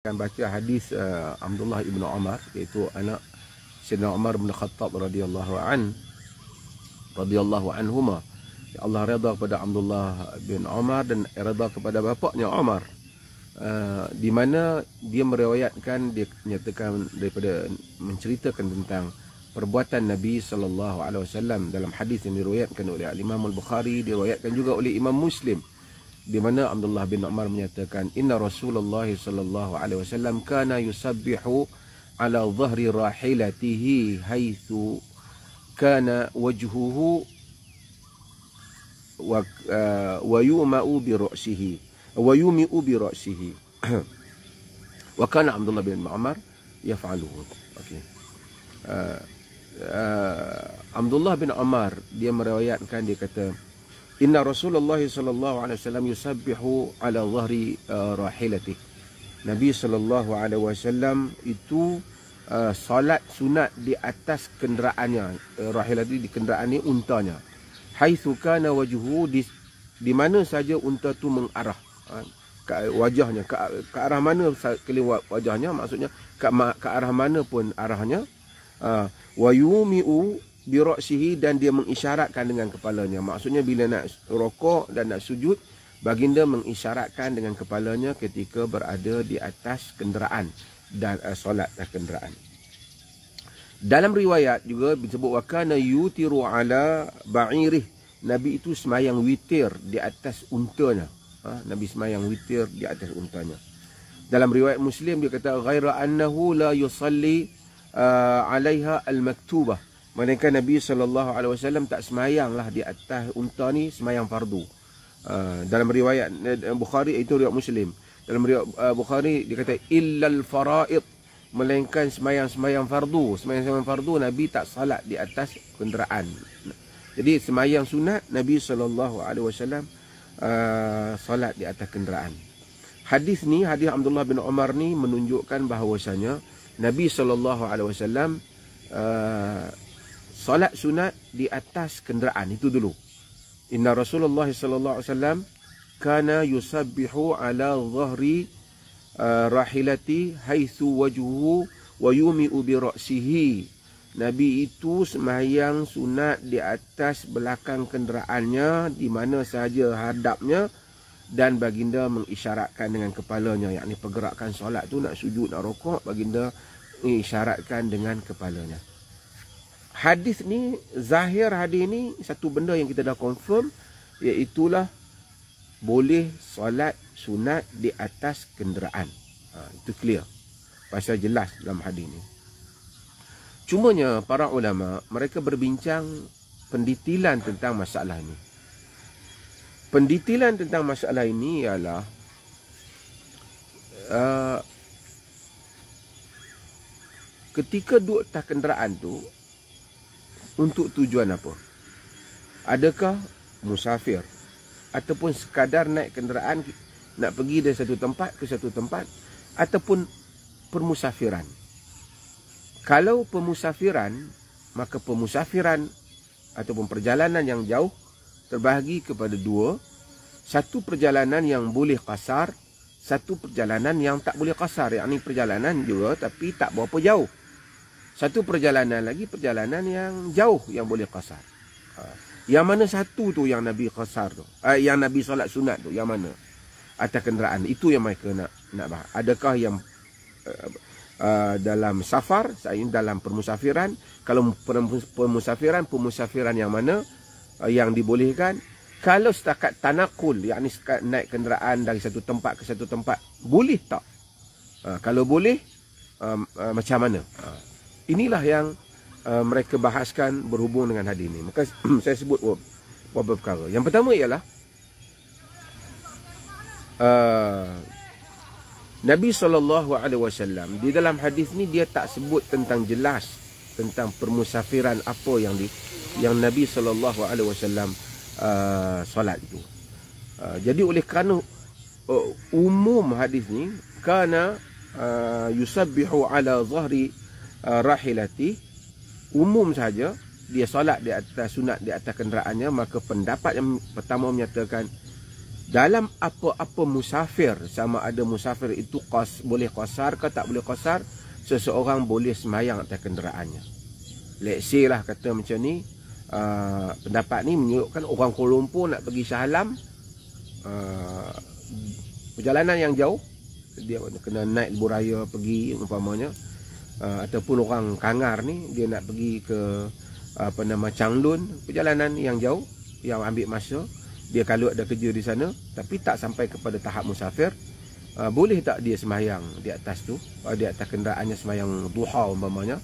akan baca hadis Abdullah ibn Umar, iaitu anak Sayyidina Umar bin Khattab radhiyallahu anhuma. Ya Allah redha kepada Abdullah bin Umar dan redha kepada bapaknya Umar, di mana dia meriwayatkan, dia menyatakan daripada menceritakan tentang perbuatan Nabi sallallahu alaihi wasallam dalam hadis yang diriwayatkan oleh Imam Al-Bukhari, diriwayatkan juga oleh Imam Muslim, di mana Abdullah bin Umar menyatakan, inna Rasulullah sallallahu alaihi wasallam kana yusabbihu ala dhahri rahilatihi haitsu kana wajhuhu wa yuma'u bi ra'sihi wa yumi'u bi ra'sihi wa kana Abdullah bin Umar yaf'aluhu. Okey. Abdullah bin Umar dia meriwayatkan, dia kata, inna Rasulullah sallallahu alaihi wasallam yusabbihu ala dhahri rahilati. Nabi sallallahu alaihi wasallam itu salat sunat di atas kenderaannya. Rahilati di kenderaan ni untanya. Haitsu kana wajhu, di mana saja unta tu mengarah, ke wajahnya, ke arah mana keliling wajahnya, maksudnya ke arah mana pun arahnya. Wa yumi'u bira'sihi, dan dia mengisyaratkan dengan kepalanya. Maksudnya bila nak rokok dan nak sujud, baginda mengisyaratkan dengan kepalanya ketika berada di atas kenderaan dan solat atas kenderaan. Dalam riwayat juga disebut wa kana yutiru ala ba'irih. Nabi itu semayang witir di atas untanya. Nabi semayang witir di atas untanya. Dalam riwayat Muslim dia kata ghaira annahu la yusalli alaiha al-maktubah. Melainkan Nabi SAW tak semayanglah di atas unta ni semayang fardu. Dalam riwayat Bukhari, itu riwayat Muslim. Dalam riwayat Bukhari dia kata illal faraid, melainkan semayang fardu. Semayang fardu Nabi tak salat di atas kenderaan. Jadi semayang sunat Nabi SAW salat di atas kenderaan. Hadis ni, hadis Abdullah bin Umar ni menunjukkan bahawasanya Nabi SAW salat sunat di atas kenderaan itu dulu. Inna Rasulullah sallallahu alaihi wasallam kana yusabbihu ala dhahri rahilati haitsu wajhuhu wa yumi'u bi ra'sihi. Nabi itu sembahyang sunat di atas belakang kenderaannya, di mana sahaja hadapnya, dan baginda mengisyaratkan dengan kepalanya, yakni pergerakan solat tu, nak sujud, nak rokok, baginda mengisyaratkan dengan kepalanya. Hadis ni, zahir hadis ni satu benda yang kita dah confirm, iaitulah boleh solat sunat di atas kenderaan. Itu clear, pasal jelas dalam hadis ni. Cumanya para ulama mereka berbincang pendetilan tentang masalah ini. Pendetilan tentang masalah ini ialah ketika duduk atas kenderaan tu, untuk tujuan apa? Adakah musafir ataupun sekadar naik kenderaan nak pergi dari satu tempat ke satu tempat, ataupun permusafiran? Kalau pemusafiran, maka pemusafiran ataupun perjalanan yang jauh terbahagi kepada dua. Satu perjalanan yang boleh qasar, satu perjalanan yang tak boleh qasar, yakni perjalanan juga tapi tak berapa jauh. Satu perjalanan lagi, perjalanan yang jauh yang boleh qasar. Yang mana satu tu yang Nabi qasar tu, yang Nabi solat sunat tu, yang mana? Atas kenderaan. Itu yang mereka nak bahas. Adakah yang dalam safar, dalam permusafiran? Kalau pemusafiran yang mana yang dibolehkan? Kalau setakat tanakul, yakni setakat naik kenderaan dari satu tempat ke satu tempat, boleh tak? Kalau boleh, macam mana? Inilah yang mereka bahaskan berhubung dengan hadis ini. Maka saya sebut beberapa perkara. Yang pertama ialah Nabi SAW di dalam hadis ni dia tak sebut tentang jelas tentang permusafiran apa yang Nabi SAW solat itu. Jadi oleh kerana umum hadis ni, kana yusabbihu ala dhahri rahilati, umum saja dia solat di atas sunat di atas kenderaannya, maka pendapat yang pertama menyatakan dalam apa-apa musafir, sama ada musafir itu boleh qasar ke tak boleh qasar, seseorang boleh semayang atas kenderaannya. Let's say lah kata macam ni, pendapat ni menunjukkan orang Kuala Lumpur nak pergi Shah Alam, perjalanan yang jauh, dia kena naik lebuh raya pergi umpamanya, ataupun orang Kangar ni dia nak pergi ke Changlun, perjalanan yang jauh yang ambil masa, dia kalau ada kerja di sana tapi tak sampai kepada tahap musafir, boleh tak dia semayang di atas tu, di atas kenderaannya, semayang duha umpamanya,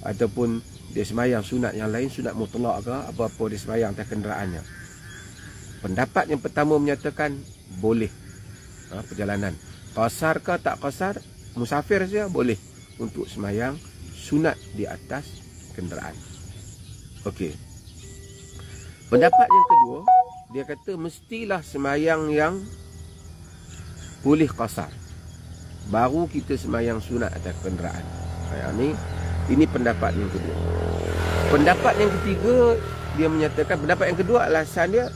ataupun dia semayang sunat yang lain, sunat mutlak ke apa-apa, dia semayang atas kenderaannya. Pendapat yang pertama menyatakan boleh, perjalanan qasar ke tak qasar, musafir saja boleh untuk semayang sunat di atas kenderaan. Okey. Pendapat yang kedua, dia kata mestilah semayang yang boleh qasar, baru kita semayang sunat atas kenderaan. Ini pendapat yang kedua. Pendapat yang ketiga, dia menyatakan, pendapat yang kedua alasan dia,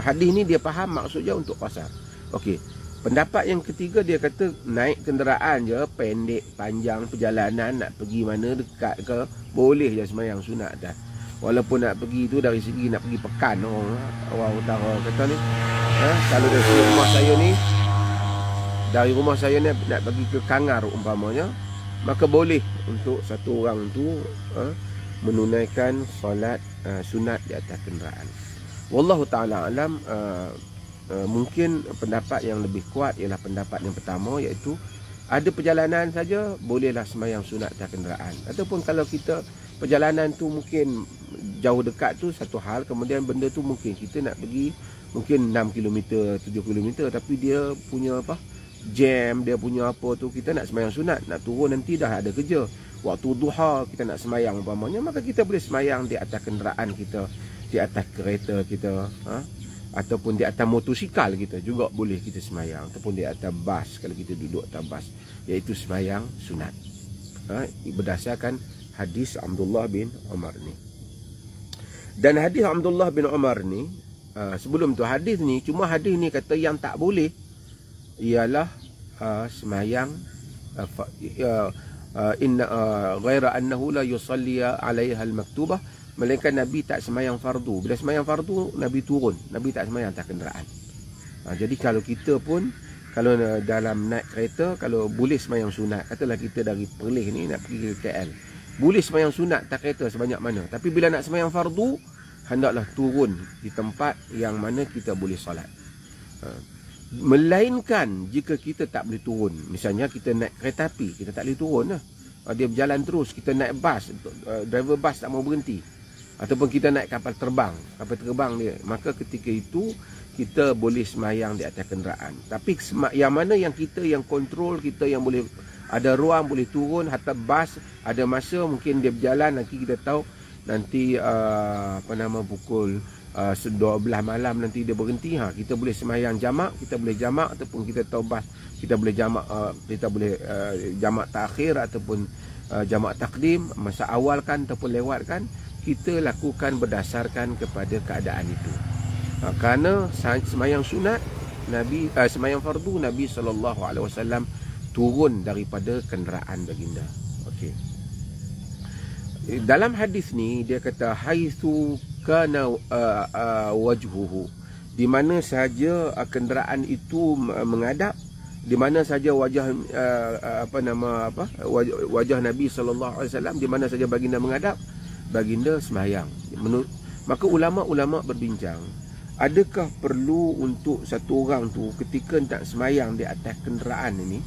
hadis ni dia faham maksudnya untuk qasar. Okey. Pendapat yang ketiga, dia kata naik kenderaan je, pendek, panjang perjalanan, nak pergi mana, dekat ke, boleh je semayang sunat atas. Walaupun nak pergi tu dari segi nak pergi Pekan, orang utara kata ni, kalau dari rumah saya ni, dari rumah saya ni nak pergi ke Kangar umpamanya, maka boleh untuk satu orang tu menunaikan solat sunat di atas kenderaan. Wallahu ta'ala alam. Mungkin pendapat yang lebih kuat ialah pendapat yang pertama, iaitu ada perjalanan saja bolehlah semayang sunat atas kenderaan. Ataupun kalau kita perjalanan tu mungkin jauh dekat tu satu hal, kemudian benda tu mungkin kita nak pergi mungkin 6 km, 7 km, tapi dia punya jam, dia punya apa tu, kita nak semayang sunat, nak turun nanti dah ada kerja, waktu duha kita nak semayang umpamanya, maka kita boleh semayang di atas kenderaan kita, di atas kereta kita, ataupun di atas motosikal kita juga boleh kita semayang, ataupun di atas bas kalau kita duduk atas bas, iaitu semayang sunat, berdasarkan hadis Abdullah bin Umar ni. Dan hadis Abdullah bin Umar ni, sebelum tu hadis ni, cuma hadis ni kata yang tak boleh ialah semayang ghaira annahu la yusalli 'alaiha al-maktubah, melainkan Nabi tak semayang fardu. Bila semayang fardu, Nabi turun, Nabi tak semayang atas kenderaan. Jadi kalau kita pun, kalau dalam naik kereta, kalau boleh semayang sunat, katalah kita dari Perlis ni nak pergi ke KL, boleh semayang sunat atas kereta sebanyak mana, tapi bila nak semayang fardu, hendaklah turun di tempat yang mana kita boleh solat. Melainkan jika kita tak boleh turun, misalnya kita naik kereta api, kita tak boleh turun lah, dia berjalan terus, kita naik bas, driver bas tak mau berhenti, ataupun kita naik kapal terbang dia, maka ketika itu kita boleh semayang di atas kenderaan. Tapi yang mana yang kita yang kontrol, kita yang boleh, ada ruang boleh turun, hatta bas ada masa mungkin dia berjalan, nanti kita tahu nanti pukul 12 malam nanti dia berhenti, kita boleh semayang jamak, kita boleh jamak, ataupun kita tahu bas kita boleh jamak, kita boleh jamak takhir ataupun jamak takdim, masa awal kan ataupun lewat kan, kita lakukan berdasarkan kepada keadaan itu. Kerana semayang sunat Nabi, semayang fardu, Nabi SAW turun daripada kenderaan baginda. Okey. Dalam hadis ni dia kata haitsu kana wajhuhu, di mana saja kenderaan itu menghadap, di mana saja wajah wajah Nabi SAW, di mana saja baginda menghadap, baginda semayang. Maka ulama-ulama berbincang, adakah perlu untuk satu orang tu ketika tak semayang di atas kenderaan ini,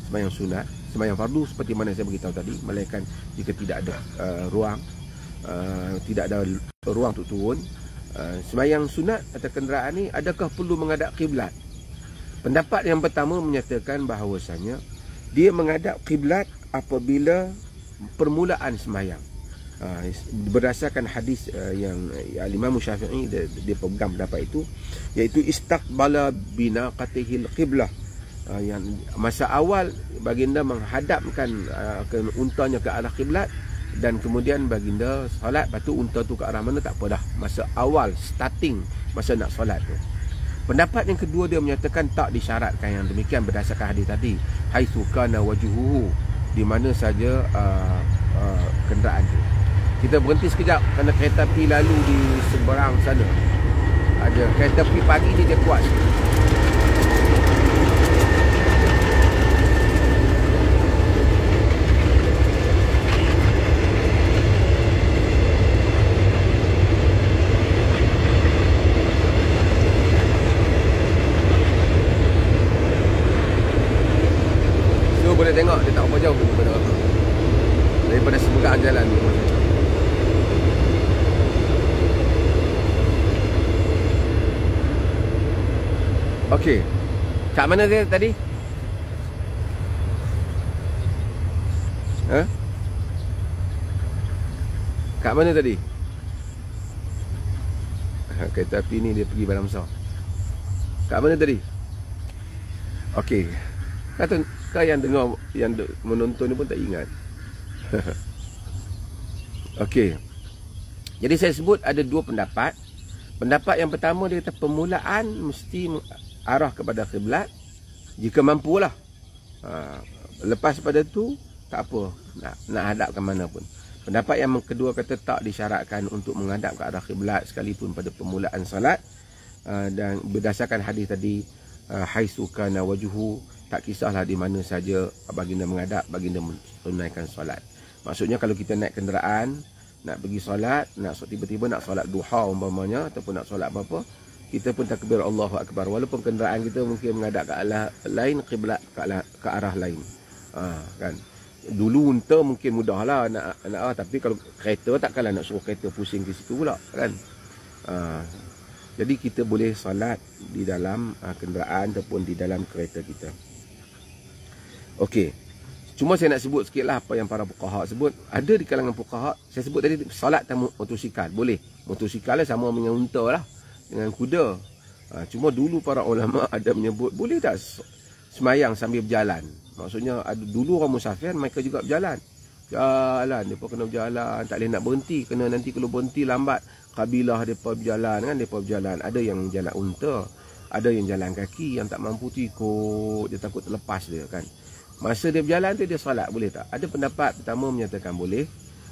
semayang sunat, semayang fardu seperti mana saya beritahu tadi, melainkan jika tidak ada ruang, tidak ada ruang untuk turun, semayang sunat atas kenderaan ini, adakah perlu menghadap kiblat? Pendapat yang pertama menyatakan bahawasanya dia menghadap kiblat apabila permulaan semayang. Berdasarkan hadis yang Imam Syafi'i dia pegang pendapat itu, iaitu istaqbala binaqatihil qiblah, yang masa awal baginda menghadapkan untanya ke arah kiblat, Dan kemudian baginda solat, lepas tu unta tu ke arah mana tak apa dah. Masa awal, starting masa nak solat tu. Pendapat yang kedua dia menyatakan tak disyaratkan yang demikian berdasarkan hadis tadi. Haitsu kana wajhuhu, di mana saja kenderaan tu. Kita berhenti sekejap kerana kereta api lalu di seberang sana. Ada kereta api pagi ni dia kuat sikit. So boleh tengok dia tak apa jauh daripada seberang jalan ni. Okey. Kat mana dia tadi? Ha? Kat mana tadi? Kereta api ni dia pergi Balam Besar. Kat mana tadi? Okey. Kata kau yang dengar, yang menonton ni pun tak ingat. Okey. Jadi saya sebut ada dua pendapat. Pendapat yang pertama dia kata permulaan mesti arah kepada kiblat jika mampulah. Lepas pada tu tak apa, nak hadap ke mana pun. Pendapat yang kedua kata tak disyaratkan untuk menghadap ke arah kiblat sekalipun pada permulaan salat, dan berdasarkan hadis tadi, haitsu kana wajhu, tak kisahlah di mana saja baginda menghadap, baginda menunaikan solat. Maksudnya kalau kita naik kenderaan nak pergi solat, tiba-tiba nak solat duha umpamanya, ataupun nak solat apa-apa, kita pun takbir Allahu Akbar, walaupun kenderaan kita mungkin menghadap ke arah lain, kiblat ke arah lain. Kan. Dulu unta mungkin mudahlah nak tapi kalau kereta takkanlah nak suruh kereta pusing ke situ pula, kan. Jadi kita boleh solat di dalam kenderaan ataupun di dalam kereta kita. Okey. Cuma saya nak sebut sikit lah apa yang para fuqaha sebut. Ada di kalangan fuqaha, saya sebut tadi solat atas motosikal, boleh. Motosikal lah sama dengan unta lah, dengan kuda. Cuma dulu para ulama ada menyebut boleh tak semayang sambil berjalan. Maksudnya dulu orang musafir mereka juga berjalan. Jalan, mereka kena berjalan, tak boleh nak berhenti. Kena nanti kalau berhenti lambat, kabilah mereka berjalan kan, mereka berjalan. Ada yang jalan unta, ada yang jalan kaki, yang tak mampu tu ikut, dia takut terlepas dia kan. Masa dia berjalan tu dia solat, boleh tak? Ada pendapat pertama menyatakan boleh.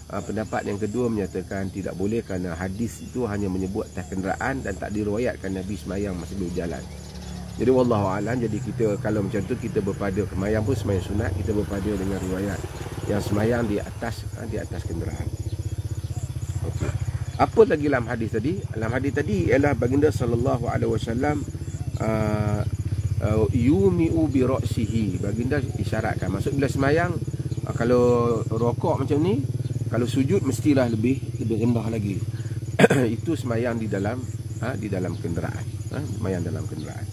Pendapat yang kedua menyatakan tidak boleh kerana hadis itu hanya menyebut atas kenderaan dan tak diriwayatkan Nabi semayang masa berjalan. Jadi wallahu alam, jadi kita kalau macam tu kita berpada semayang pun semayang sunat, kita berpada dengan riwayat yang semayang di atas kenderaan. Okey. Apa lagi dalam hadis tadi? Dalam hadis tadi ialah baginda sallallahu alaihi wasallam yumi'u bi ra'sihi, baginda isyaratkan. Maksud bila semayang, kalau rokok macam ni, kalau sujud mestilah lebih rendah lagi. Itu semayang di dalam kenderaan, semayang dalam kenderaan.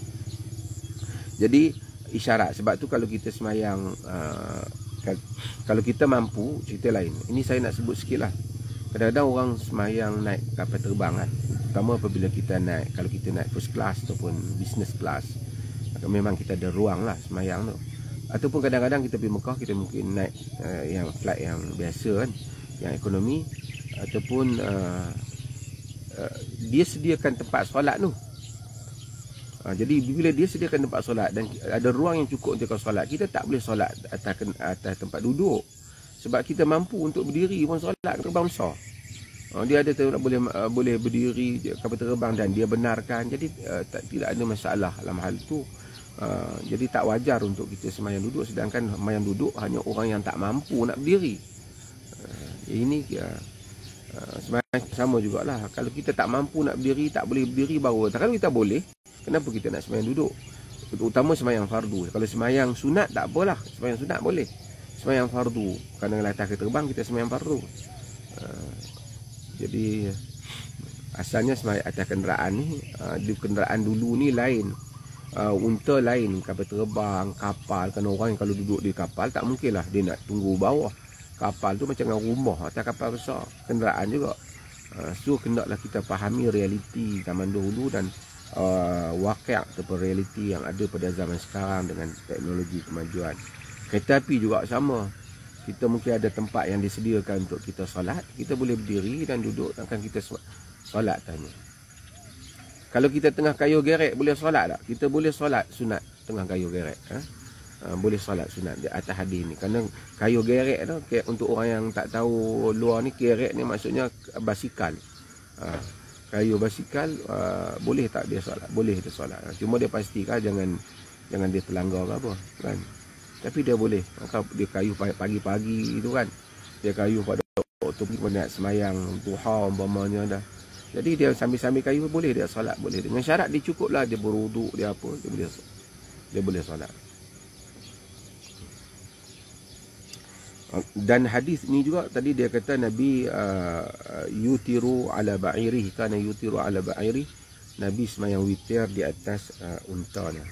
Jadi isyarat. Sebab tu kalau kita semayang, kalau kita mampu, cerita lain. Ini saya nak sebut sikit lah. Kadang-kadang orang semayang naik kapal terbang kan, terutama apabila kita naik, kalau kita naik first class ataupun business class, memang kita ada ruang lah semayang tu. Ataupun kadang-kadang kita pergi Mekah, kita mungkin naik yang flight yang biasa kan, yang ekonomi, ataupun dia sediakan tempat solat tu. Jadi bila dia sediakan tempat solat dan ada ruang yang cukup untuk solat, kita tak boleh solat atas tempat duduk. Sebab kita mampu untuk berdiri pun solat terbang besar. Dia ada boleh berdiri kapal terbang dan dia benarkan. Jadi tidak ada masalah dalam hal itu. Jadi tak wajar untuk kita semayang duduk, sedangkan semayang duduk hanya orang yang tak mampu nak berdiri. Ini semayang sama jugalah. Kalau kita tak mampu nak berdiri, tak boleh berdiri baru. Kalau kita boleh, kenapa kita nak semayang duduk? Terutama semayang fardu. Kalau semayang sunat tak apalah, semayang sunat boleh. Semayang fardu, kerana atas terbang kita semayang fardu. Jadi asalnya semayang atas kenderaan ni, di kenderaan dulu ni lain. Unta lain, kapal terbang, kapal. Kan orang yang kalau duduk di kapal tak mungkin lah dia nak tunggu bawah. Kapal tu macam dengan rumah atas kapal besar. Kenderaan juga. So hendaklah kita fahami realiti zaman dahulu dan wakil ataupun realiti yang ada pada zaman sekarang dengan teknologi kemajuan. Kereta api juga sama. kita mungkin ada tempat yang disediakan untuk kita solat, kita boleh berdiri dan duduk akan kita solat tanya. Kalau kita tengah kayu gerek boleh solat tak? Kita boleh solat sunat tengah kayu gerek. Boleh solat sunat di atas hadis ni. Kerana kayu gerek tu, untuk orang yang tak tahu luar ni, gerek ni maksudnya basikal. Kayu basikal, boleh tak dia solat? Boleh dia solat. Cuma dia pastikan jangan dia terlanggar ke apa kan. Tapi dia boleh. Dia kayu pagi-pagi itu kan. Dia kayu pada waktu nak semayang duha umpamanya dah. Jadi dia sambil-sambil kayu boleh dia solat, boleh. Dengan syarat dia cukuplah, dia berwuduk, dia apa, dia boleh solat. Dan hadis ni juga tadi dia kata Nabi yutiru ala ba'irih, kana yutiru ala ba'irih. Nabi semayang witir di atas untanya.